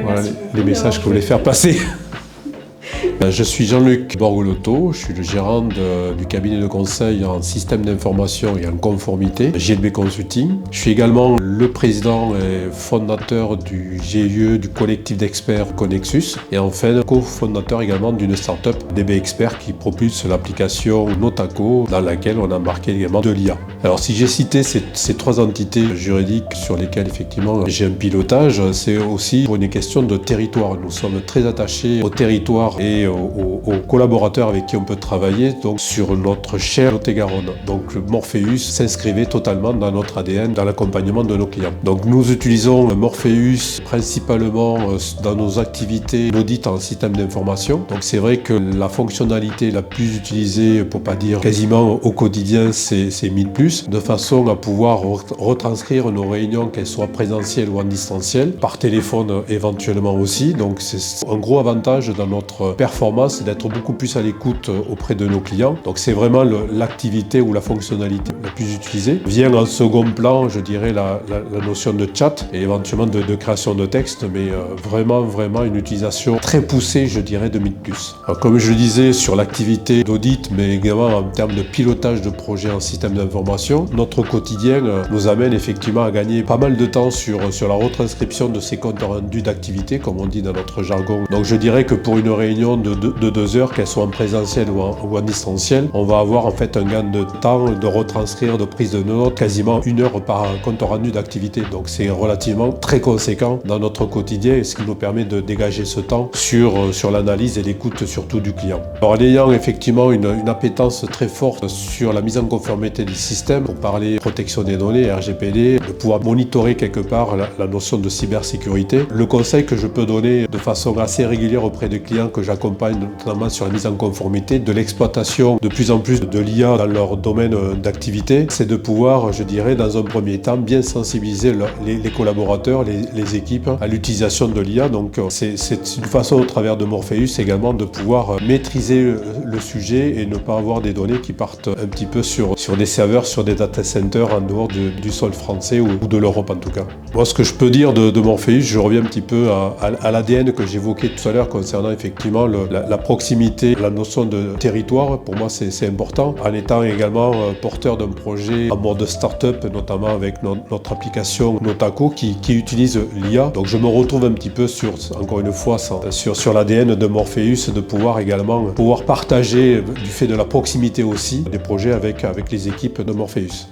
Voilà Merci beaucoup les messages que vous voulez faire passer. Je suis Jean-Luc Borgolotto, je suis le gérant du cabinet de conseil en système d'information et en conformité, GLB Consulting. Je suis également le président et fondateur du GIE, du collectif d'experts Connexus, et enfin cofondateur également d'une start-up DB Expert qui propulse l'application Notaco, dans laquelle on a embarqué également de l'IA. Alors si j'ai cité ces trois entités juridiques sur lesquelles effectivement j'ai un pilotage, c'est aussi pour une question de territoire. Nous sommes très attachés au territoire et aux collaborateurs avec qui on peut travailler, donc sur notre cher Lot-et-Garonne. Donc Morpheus s'inscrivait totalement dans notre ADN, dans l'accompagnement de nos clients. Donc nous utilisons Morpheus principalement dans nos activités d'audit en système d'information. Donc c'est vrai que la fonctionnalité la plus utilisée, pour pas dire quasiment au quotidien, c'est 1000+, de façon à pouvoir retranscrire nos réunions, qu'elles soient présentielles ou en distanciel, par téléphone éventuellement aussi. Donc c'est un gros avantage dans notre performance d'être beaucoup plus à l'écoute auprès de nos clients. Donc c'est vraiment l'activité ou la fonctionnalité la plus utilisée. Vient en second plan, je dirais, la notion de chat et éventuellement de création de texte, mais vraiment une utilisation très poussée, je dirais, de 1000+. Alors, comme je le disais, sur l'activité d'audit, mais également en termes de pilotage de projets en système d'information, notre quotidien nous amène effectivement à gagner pas mal de temps sur la retranscription de ces comptes rendus d'activité, comme on dit dans notre jargon. Donc je dirais que pour une réunion de 2 heures, qu'elle soit en présentiel ou en distanciel, on va avoir en fait un gain de temps de retranscrire, de prise de notes, quasiment 1 heure par compte rendu d'activité. Donc c'est relativement très conséquent dans notre quotidien, et ce qui nous permet de dégager ce temps sur l'analyse et l'écoute surtout du client. Alors en ayant effectivement une appétence très forte sur la mise en conformité du système, pour parler protection des données, RGPD, de pouvoir monitorer quelque part la notion de cybersécurité, le conseil que je peux donner de façon assez régulière auprès des clients que j'accompagne, notamment sur la mise en conformité, de l'exploitation de plus en plus de l'IA dans leur domaine d'activité, c'est de pouvoir, je dirais, dans un premier temps, bien sensibiliser les collaborateurs, les équipes à l'utilisation de l'IA. Donc c'est une façon, au travers de Morpheus également, de pouvoir maîtriser le sujet et ne pas avoir des données qui partent un petit peu sur des serveurs, sur des data centers en dehors du sol français ou de l'Europe en tout cas. Moi, ce que je peux dire de Morpheus, je reviens un petit peu à l'ADN que j'évoquais tout à l'heure concernant effectivement la proximité, la notion de territoire. Pour moi, c'est important. En étant également porteur d'un projet en mode start-up, notamment avec notre application Notaco qui utilise l'IA. Donc je me retrouve un petit peu encore une fois, sur l'ADN de Morpheus, de pouvoir également partager, du fait de la proximité aussi, des projets avec les équipes de Morpheus.